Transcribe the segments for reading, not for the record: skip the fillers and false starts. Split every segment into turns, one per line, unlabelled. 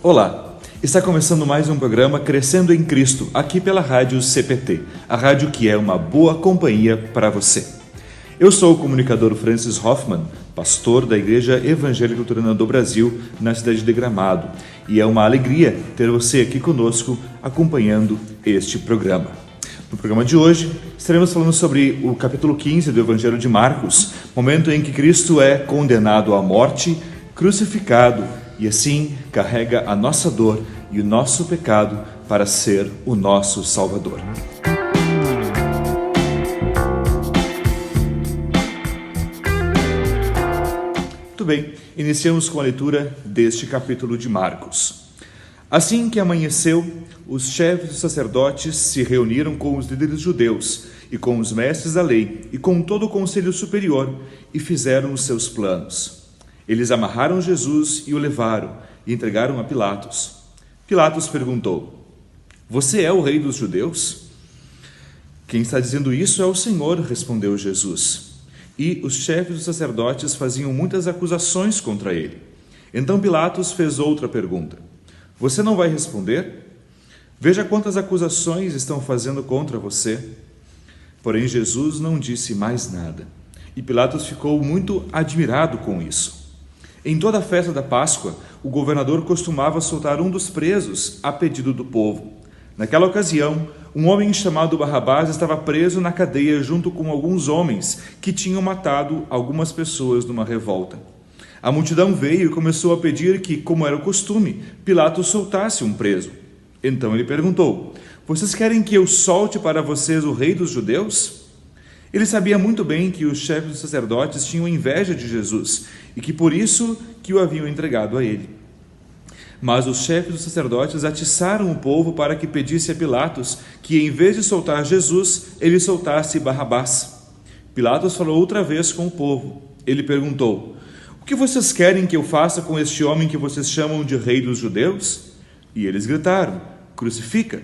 Olá, está começando mais um programa Crescendo em Cristo, aqui pela Rádio CPT, a rádio que é uma boa companhia para você. Eu sou o comunicador Francis Hoffman, pastor da Igreja Evangélica Luterana do Brasil, na cidade de Gramado, e é uma alegria ter você aqui conosco acompanhando este programa. No programa de hoje, estaremos falando sobre o capítulo 15 do Evangelho de Marcos, momento em que Cristo é condenado à morte, crucificado, e assim carrega a nossa dor e o nosso pecado para ser o nosso Salvador. Muito bem, iniciamos com a leitura deste capítulo de Marcos. Assim que amanheceu, os chefes dos sacerdotes se reuniram com os líderes judeus e com os mestres da lei e com todo o conselho superior e fizeram os seus planos. Eles amarraram Jesus e o levaram e entregaram a Pilatos. Pilatos perguntou: "Você é o rei dos judeus?" "Quem está dizendo isso é o Senhor", respondeu Jesus. E os chefes dos sacerdotes faziam muitas acusações contra ele. Então Pilatos fez outra pergunta: "Você não vai responder? Veja quantas acusações estão fazendo contra você." Porém Jesus não disse mais nada. E Pilatos ficou muito admirado com isso. Em toda a festa da Páscoa, o governador costumava soltar um dos presos a pedido do povo. Naquela ocasião, um homem chamado Barrabás estava preso na cadeia junto com alguns homens que tinham matado algumas pessoas numa revolta. A multidão veio e começou a pedir que, como era o costume, Pilatos soltasse um preso. Então ele perguntou: "Vocês querem que eu solte para vocês o rei dos judeus?" Ele sabia muito bem que os chefes dos sacerdotes tinham inveja de Jesus e que por isso que o haviam entregado a ele. Mas os chefes dos sacerdotes atiçaram o povo para que pedisse a Pilatos que, em vez de soltar Jesus, ele soltasse Barrabás. Pilatos falou outra vez com o povo. Ele perguntou: "O que vocês querem que eu faça com este homem que vocês chamam de rei dos judeus?" E eles gritaram: "Crucifica!"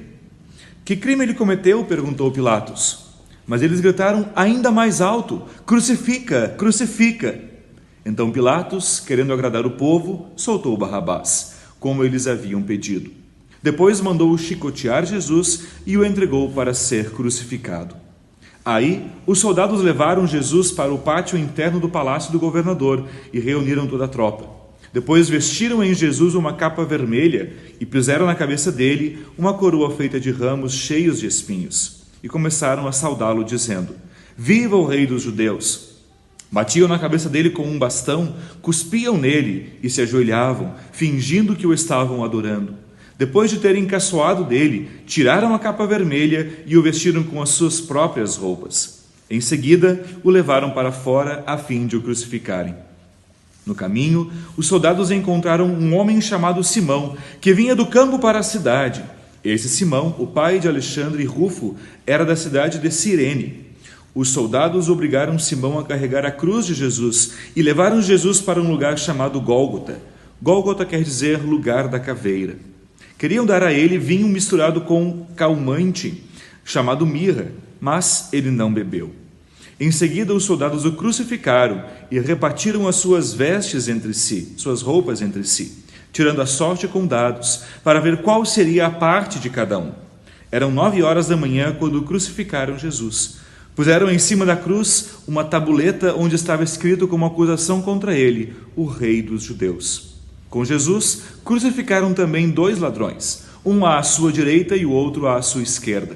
"Que crime ele cometeu?" perguntou Pilatos. Mas eles gritaram ainda mais alto: "Crucifica! Crucifica!" Então Pilatos, querendo agradar o povo, soltou Barrabás, como eles haviam pedido. Depois mandou chicotear Jesus e o entregou para ser crucificado. Aí, os soldados levaram Jesus para o pátio interno do palácio do governador e reuniram toda a tropa. Depois vestiram em Jesus uma capa vermelha e puseram na cabeça dele uma coroa feita de ramos cheios de espinhos. E começaram a saudá-lo, dizendo: "Viva o rei dos judeus!" Batiam na cabeça dele com um bastão, cuspiam nele e se ajoelhavam, fingindo que o estavam adorando. Depois de terem caçoado dele, tiraram a capa vermelha e o vestiram com as suas próprias roupas. Em seguida, o levaram para fora a fim de o crucificarem. No caminho, os soldados encontraram um homem chamado Simão, que vinha do campo para a cidade. Esse Simão, o pai de Alexandre e Rufo, era da cidade de Cirene. Os soldados obrigaram Simão a carregar a cruz de Jesus e levaram Jesus para um lugar chamado Gólgota. Gólgota quer dizer lugar da caveira. Queriam dar a ele vinho misturado com calmante, chamado mirra, mas ele não bebeu. Em seguida, os soldados o crucificaram e repartiram as suas vestes entre si, suas roupas entre si, tirando a sorte com dados, para ver qual seria a parte de cada um. Eram 9 horas da manhã quando crucificaram Jesus. Puseram em cima da cruz uma tabuleta onde estava escrito como acusação contra ele: "O rei dos judeus." Com Jesus, crucificaram também 2 ladrões, um à sua direita e o outro à sua esquerda.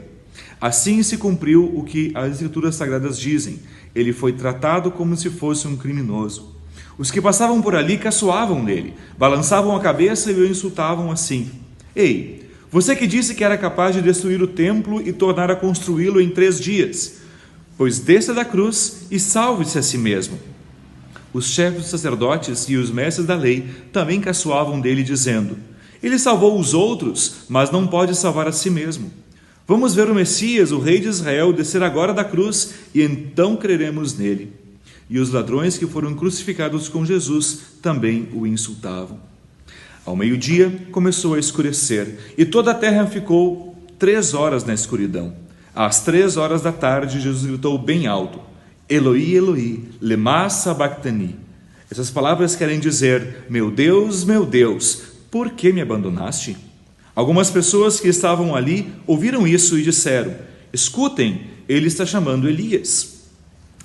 Assim se cumpriu o que as Escrituras Sagradas dizem: ele foi tratado como se fosse um criminoso. Os que passavam por ali caçoavam nele, balançavam a cabeça e o insultavam assim: "Ei, você que disse que era capaz de destruir o templo e tornar a construí-lo em 3 dias, pois desça da cruz e salve-se a si mesmo." Os chefes dos sacerdotes e os mestres da lei também caçoavam dele, dizendo: "Ele salvou os outros, mas não pode salvar a si mesmo. Vamos ver o Messias, o rei de Israel, descer agora da cruz e então creremos nele." E os ladrões que foram crucificados com Jesus também o insultavam. Ao meio-dia começou a escurecer e toda a terra ficou 3 horas na escuridão. Às 3 horas da tarde, Jesus gritou bem alto: "Eloi, Eloi, lema sabachthani." Essas palavras querem dizer: meu Deus, por que me abandonaste? Algumas pessoas que estavam ali ouviram isso e disseram: escutem, ele está chamando Elias.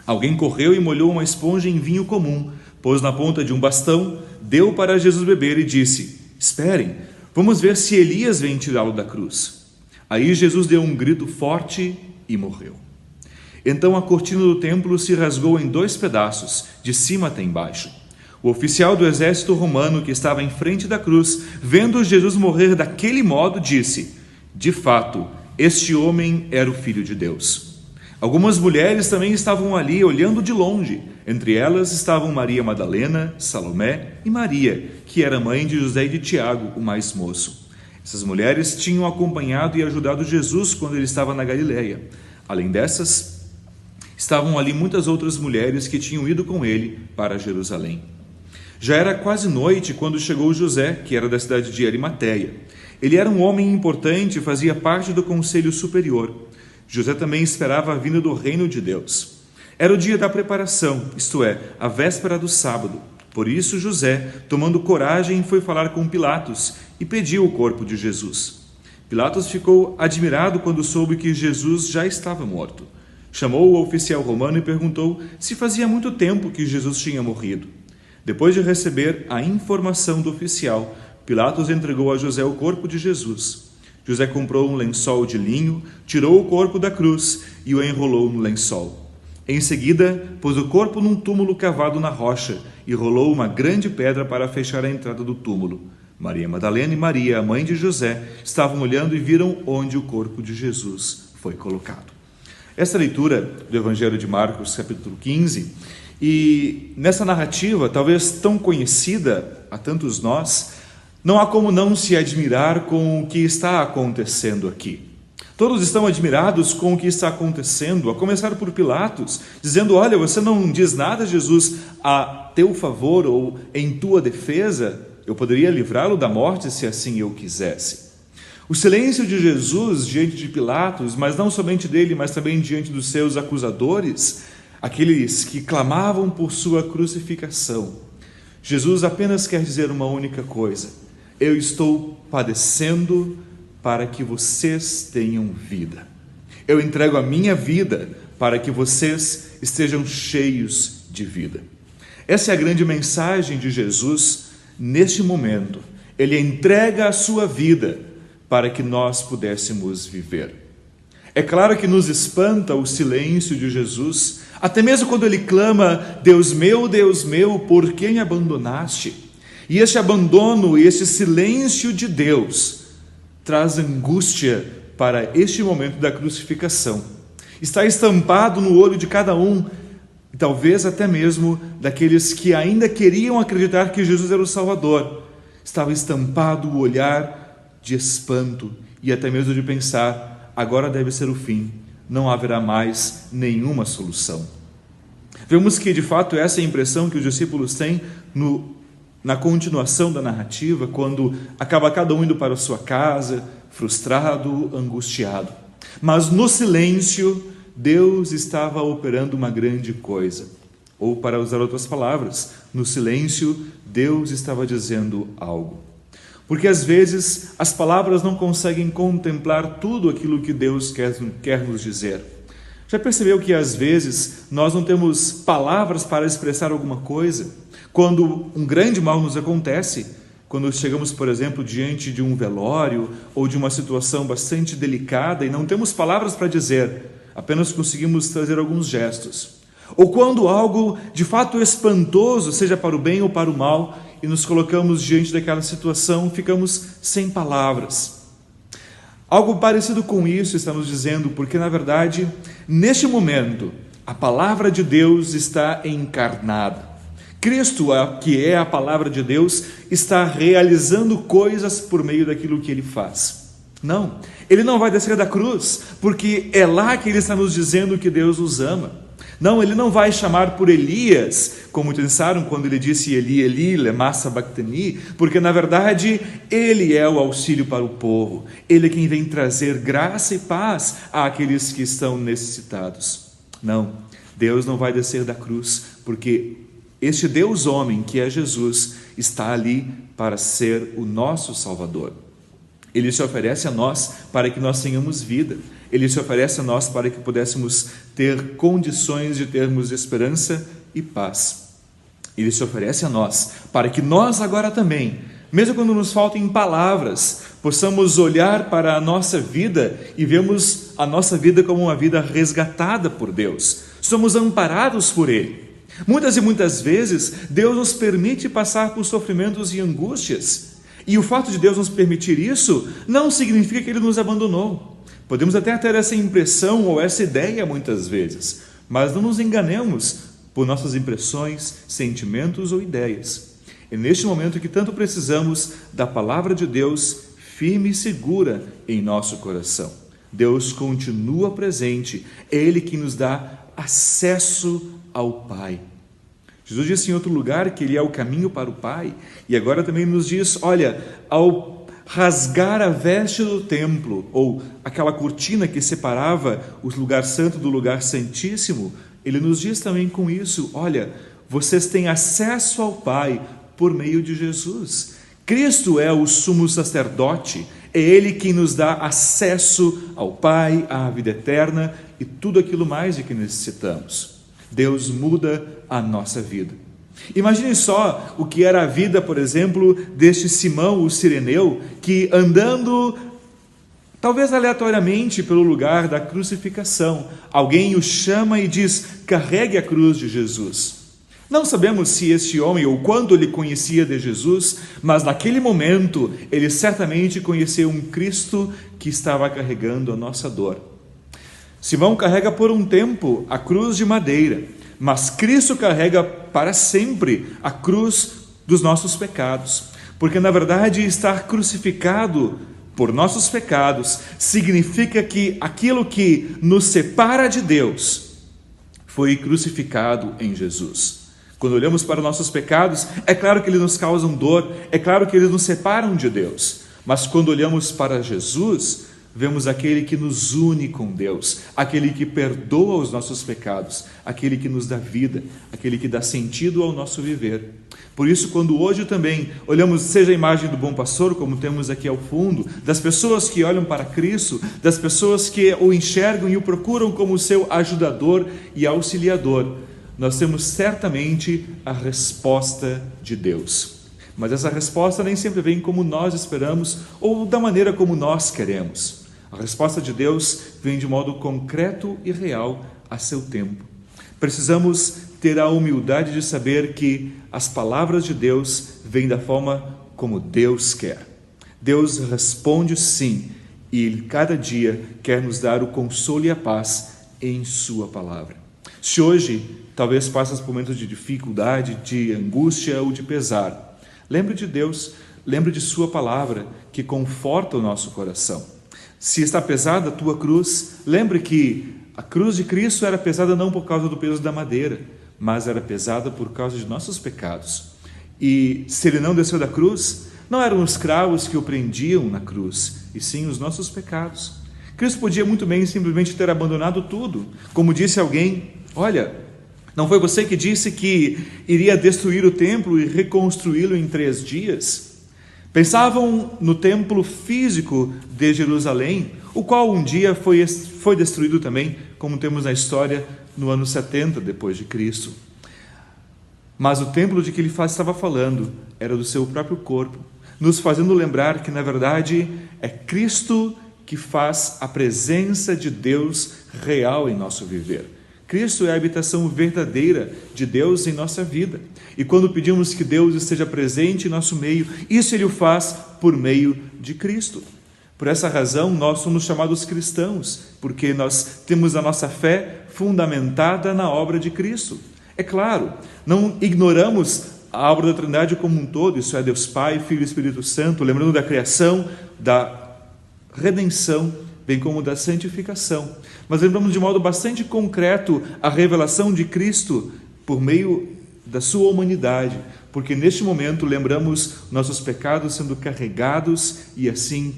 Alguém correu e molhou uma esponja em vinho comum, pôs na ponta de um bastão, deu para Jesus beber e disse: esperem, vamos ver se Elias vem tirá-lo da cruz. Aí Jesus deu um grito forte e morreu. Então a cortina do templo se rasgou em 2 pedaços, de cima até embaixo. O oficial do exército romano que estava em frente da cruz, vendo Jesus morrer daquele modo, disse: de fato, este homem era o Filho de Deus. Algumas mulheres também estavam ali, olhando de longe. Entre elas estavam Maria Madalena, Salomé e Maria, que era mãe de José e de Tiago, o mais moço. Essas mulheres tinham acompanhado e ajudado Jesus quando ele estava na Galileia. Além dessas, estavam ali muitas outras mulheres que tinham ido com ele para Jerusalém. Já era quase noite quando chegou José, que era da cidade de Arimateia. Ele era um homem importante e fazia parte do conselho superior. José também esperava a vinda do reino de Deus. Era o dia da preparação, isto é, a véspera do sábado. Por isso José, tomando coragem, foi falar com Pilatos e pediu o corpo de Jesus. Pilatos ficou admirado quando soube que Jesus já estava morto. Chamou o oficial romano e perguntou se fazia muito tempo que Jesus tinha morrido. Depois de receber a informação do oficial, Pilatos entregou a José o corpo de Jesus. José comprou um lençol de linho, tirou o corpo da cruz e o enrolou no lençol. Em seguida, pôs o corpo num túmulo cavado na rocha e rolou uma grande pedra para fechar a entrada do túmulo. Maria Madalena e Maria, a mãe de José, estavam olhando e viram onde o corpo de Jesus foi colocado. Esta leitura do Evangelho de Marcos, capítulo 15, e nessa narrativa, talvez tão conhecida a tantos nós, não há como não se admirar com o que está acontecendo aqui. Todos estão admirados com o que está acontecendo, a começar por Pilatos, dizendo: olha, você não diz nada, Jesus, a teu favor ou em tua defesa, eu poderia livrá-lo da morte se assim eu quisesse. O silêncio de Jesus diante de Pilatos, mas não somente dele, mas também diante dos seus acusadores, aqueles que clamavam por sua crucificação. Jesus apenas quer dizer uma única coisa: eu estou padecendo para que vocês tenham vida. Eu entrego a minha vida para que vocês estejam cheios de vida. Essa é a grande mensagem de Jesus neste momento. Ele entrega a sua vida para que nós pudéssemos viver. É claro que nos espanta o silêncio de Jesus, até mesmo quando ele clama: Deus meu, por que me abandonaste? E este abandono e esse silêncio de Deus traz angústia para este momento da crucificação. Está estampado no olho de cada um, e talvez até mesmo daqueles que ainda queriam acreditar que Jesus era o Salvador. Estava estampado o olhar de espanto e até mesmo de pensar: agora deve ser o fim, não haverá mais nenhuma solução. Vemos que de fato essa é a impressão que os discípulos têm na continuação da narrativa, quando acaba cada um indo para a sua casa, frustrado, angustiado. Mas no silêncio, Deus estava operando uma grande coisa. Ou, para usar outras palavras, no silêncio, Deus estava dizendo algo. Porque às vezes as palavras não conseguem contemplar tudo aquilo que Deus quer nos dizer. Já percebeu que às vezes nós não temos palavras para expressar alguma coisa? Quando um grande mal nos acontece, quando chegamos, por exemplo, diante de um velório ou de uma situação bastante delicada e não temos palavras para dizer, apenas conseguimos trazer alguns gestos. Ou quando algo de fato espantoso, seja para o bem ou para o mal, e nos colocamos diante daquela situação, ficamos sem palavras. Algo parecido com isso está nos dizendo, porque na verdade, neste momento, a palavra de Deus está encarnada. Cristo, que é a palavra de Deus, está realizando coisas por meio daquilo que ele faz. Não, ele não vai descer da cruz, porque é lá que ele está nos dizendo que Deus os ama. Não, ele não vai chamar por Elias, como pensaram quando ele disse Eli, Eli, lema sabachthani, porque na verdade ele é o auxílio para o povo. Ele é quem vem trazer graça e paz àqueles que estão necessitados. Não, Deus não vai descer da cruz, porque este Deus homem, que é Jesus, está ali para ser o nosso Salvador. Ele se oferece a nós para que nós tenhamos vida. Ele se oferece a nós para que pudéssemos ter condições de termos esperança e paz. Ele se oferece a nós para que nós agora também, mesmo quando nos faltem palavras, possamos olhar para a nossa vida e vermos a nossa vida como uma vida resgatada por Deus. Somos amparados por Ele. Muitas e muitas vezes, Deus nos permite passar por sofrimentos e angústias. E o fato de Deus nos permitir isso não significa que Ele nos abandonou. Podemos até ter essa impressão ou essa ideia muitas vezes, mas não nos enganemos por nossas impressões, sentimentos ou ideias. É neste momento que tanto precisamos da palavra de Deus firme e segura em nosso coração. Deus continua presente, é Ele que nos dá acesso ao Pai. Jesus disse em outro lugar que Ele é o caminho para o Pai, e agora também nos diz, olha, ao rasgar a veste do templo, ou aquela cortina que separava o lugar santo do lugar santíssimo, Ele nos diz também com isso, olha, vocês têm acesso ao Pai por meio de Jesus. Cristo é o sumo sacerdote, é Ele quem nos dá acesso ao Pai, à vida eterna e tudo aquilo mais de que necessitamos. Deus muda a nossa vida. Imagine só o que era a vida, por exemplo, deste Simão, o Cireneu, que andando, talvez aleatoriamente, pelo lugar da crucificação, alguém o chama e diz, carregue a cruz de Jesus. Não sabemos se este homem ou quando ele conhecia de Jesus, mas naquele momento ele certamente conheceu um Cristo que estava carregando a nossa dor. Simão carrega por um tempo a cruz de madeira, mas Cristo carrega para sempre a cruz dos nossos pecados, porque na verdade estar crucificado por nossos pecados significa que aquilo que nos separa de Deus foi crucificado em Jesus. Quando olhamos para nossos pecados, é claro que eles nos causam dor, é claro que eles nos separam de Deus, mas quando olhamos para Jesus, vemos aquele que nos une com Deus, aquele que perdoa os nossos pecados, aquele que nos dá vida, aquele que dá sentido ao nosso viver. Por isso, quando hoje também olhamos, seja a imagem do bom pastor, como temos aqui ao fundo, das pessoas que olham para Cristo, das pessoas que o enxergam e o procuram como seu ajudador e auxiliador, nós temos certamente a resposta de Deus. Mas essa resposta nem sempre vem como nós esperamos ou da maneira como nós queremos. A resposta de Deus vem de modo concreto e real a seu tempo. Precisamos ter a humildade de saber que as palavras de Deus vêm da forma como Deus quer. Deus responde sim, e Ele cada dia quer nos dar o consolo e a paz em sua palavra. Se hoje talvez passas por momentos de dificuldade, de angústia ou de pesar, lembre de Deus, lembre de sua palavra que conforta o nosso coração. Se está pesada a tua cruz, lembre que a cruz de Cristo era pesada não por causa do peso da madeira, mas era pesada por causa de nossos pecados. E se Ele não desceu da cruz, não eram os cravos que o prendiam na cruz, e sim os nossos pecados. Cristo podia muito bem simplesmente ter abandonado tudo. Como disse alguém, olha, não foi você que disse que iria destruir o templo e reconstruí-lo em 3 dias? Pensavam no templo físico de Jerusalém, o qual um dia foi destruído também, como temos na história, no ano 70 depois de Cristo. Mas o templo de que ele estava falando era do seu próprio corpo, nos fazendo lembrar que, na verdade, é Cristo que faz a presença de Deus real em nosso viver. Cristo é a habitação verdadeira de Deus em nossa vida. E quando pedimos que Deus esteja presente em nosso meio, isso Ele o faz por meio de Cristo. Por essa razão, nós somos chamados cristãos, porque nós temos a nossa fé fundamentada na obra de Cristo. É claro, não ignoramos a obra da Trindade como um todo, isso é Deus Pai, Filho e Espírito Santo, lembrando da criação, da redenção, bem como da santificação. Mas lembramos de modo bastante concreto a revelação de Cristo por meio da sua humanidade, porque neste momento lembramos nossos pecados sendo carregados e assim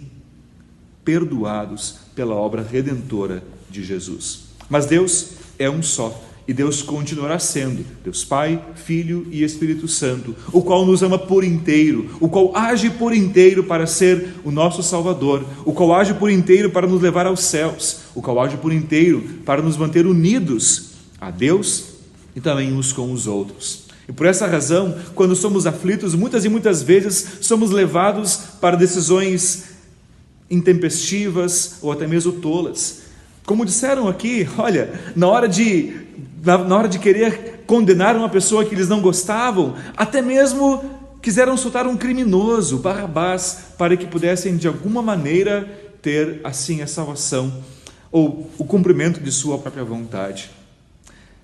perdoados pela obra redentora de Jesus. Mas Deus é um só, E Deus continuará sendo Deus Pai, Filho e Espírito Santo, o qual nos ama por inteiro, o qual age por inteiro para ser o nosso Salvador, o qual age por inteiro para nos levar aos céus, o qual age por inteiro para nos manter unidos a Deus e também uns com os outros. E por essa razão, quando somos aflitos, muitas e muitas vezes somos levados para decisões intempestivas ou até mesmo tolas. Como disseram aqui, olha, na hora de querer condenar uma pessoa que eles não gostavam, até mesmo quiseram soltar um criminoso, Barrabás, para que pudessem de alguma maneira ter assim a salvação ou o cumprimento de sua própria vontade.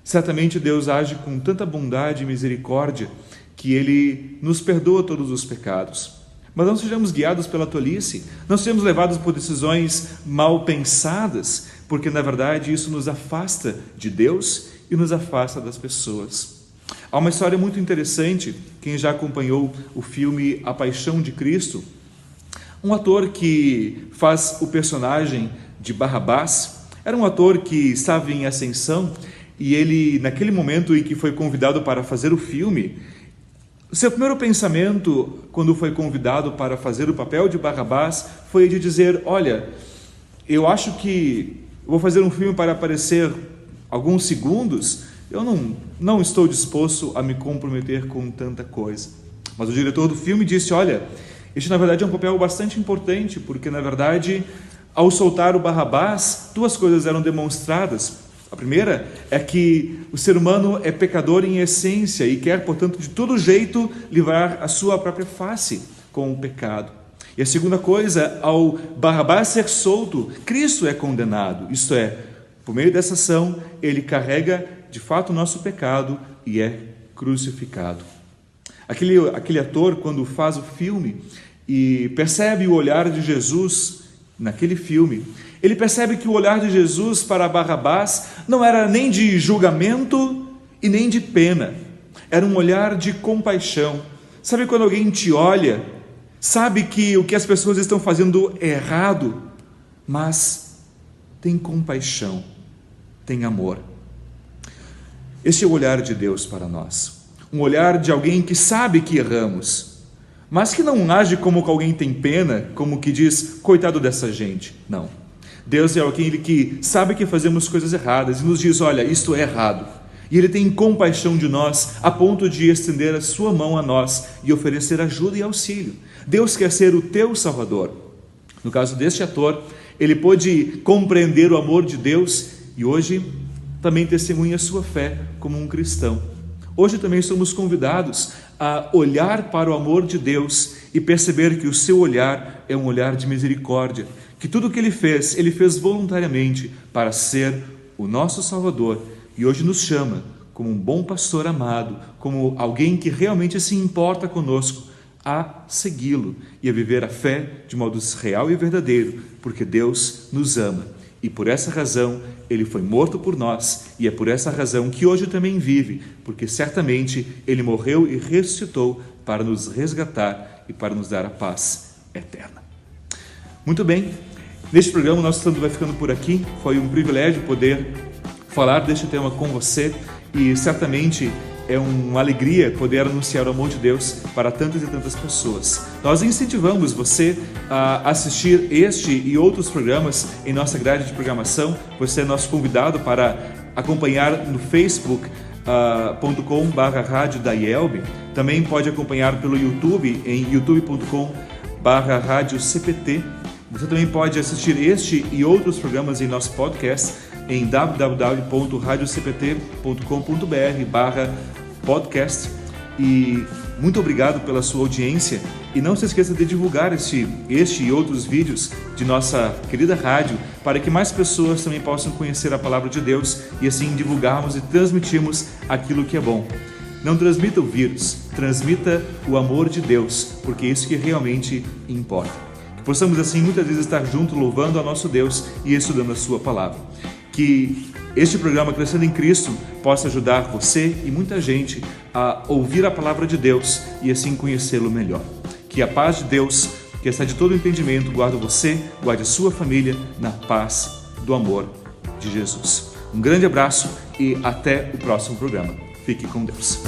Certamente Deus age com tanta bondade e misericórdia que Ele nos perdoa todos os pecados. Mas não sejamos guiados pela tolice, não sejamos levados por decisões mal pensadas, porque na verdade isso nos afasta de Deus e nos afasta das pessoas. Há uma história muito interessante, quem já acompanhou o filme A Paixão de Cristo, um ator que faz o personagem de Barrabás, era um ator que estava em ascensão e ele, naquele momento em que foi convidado para fazer o filme, seu primeiro pensamento, quando foi convidado para fazer o papel de Barrabás, foi de dizer, olha, eu acho que vou fazer um filme para aparecer alguns segundos, eu não estou disposto a me comprometer com tanta coisa. Mas o diretor do filme disse, olha, este na verdade é um papel bastante importante, porque na verdade, ao soltar o Barrabás, duas coisas eram demonstradas. A primeira é que o ser humano é pecador em essência e quer, portanto, de todo jeito livrar a sua própria face com o pecado. E a segunda coisa, ao Barrabás ser solto, Cristo é condenado. Isto é, por meio dessa ação, ele carrega de fato o nosso pecado e é crucificado. Aquele ator, quando faz o filme e percebe o olhar de Jesus naquele filme, ele percebe que o olhar de Jesus para Barrabás não era nem de julgamento e nem de pena. Era um olhar de compaixão. Sabe quando alguém te olha, sabe que o que as pessoas estão fazendo é errado, mas tem compaixão, tem amor. Esse é o olhar de Deus para nós. Um olhar de alguém que sabe que erramos, mas que não age como que alguém tem pena, como que diz, coitado dessa gente. Não. Deus é aquele que sabe que fazemos coisas erradas e nos diz, olha, isto é errado. E Ele tem compaixão de nós a ponto de estender a sua mão a nós e oferecer ajuda e auxílio. Deus quer ser o teu Salvador. No caso deste ator, ele pôde compreender o amor de Deus e hoje também testemunha a sua fé como um cristão. Hoje também somos convidados a olhar para o amor de Deus e perceber que o seu olhar é um olhar de misericórdia, que tudo o que ele fez voluntariamente para ser o nosso Salvador e hoje nos chama como um bom pastor amado, como alguém que realmente se importa conosco, a segui-lo e a viver a fé de modo real e verdadeiro, porque Deus nos ama. E por essa razão Ele foi morto por nós e é por essa razão que hoje também vive, porque certamente Ele morreu e ressuscitou para nos resgatar e para nos dar a paz eterna. Muito bem, neste programa nosso tanto vai ficando por aqui. Foi um privilégio poder falar deste tema com você e certamente é uma alegria poder anunciar o amor de Deus para tantas e tantas pessoas. Nós incentivamos você a assistir este e outros programas em nossa grade de programação. Você é nosso convidado para acompanhar no facebook.com/rádio da IELB. Também pode acompanhar pelo YouTube em youtube.com/rádio CPT. Você também pode assistir este e outros programas em nosso podcast em www.radiocpt.com.br/podcast. E muito obrigado pela sua audiência e não se esqueça de divulgar este e outros vídeos de nossa querida rádio para que mais pessoas também possam conhecer a palavra de Deus e assim divulgarmos e transmitirmos aquilo que é bom. Não transmita o vírus, transmita o amor de Deus, porque é isso que realmente importa. Que possamos assim muitas vezes estar juntos louvando a nosso Deus e estudando a sua palavra. Que este programa Crescendo em Cristo possa ajudar você e muita gente a ouvir a palavra de Deus e assim conhecê-lo melhor. Que a paz de Deus, que excede todo entendimento, guarde você, guarde a sua família na paz do amor de Jesus. Um grande abraço e até o próximo programa. Fique com Deus.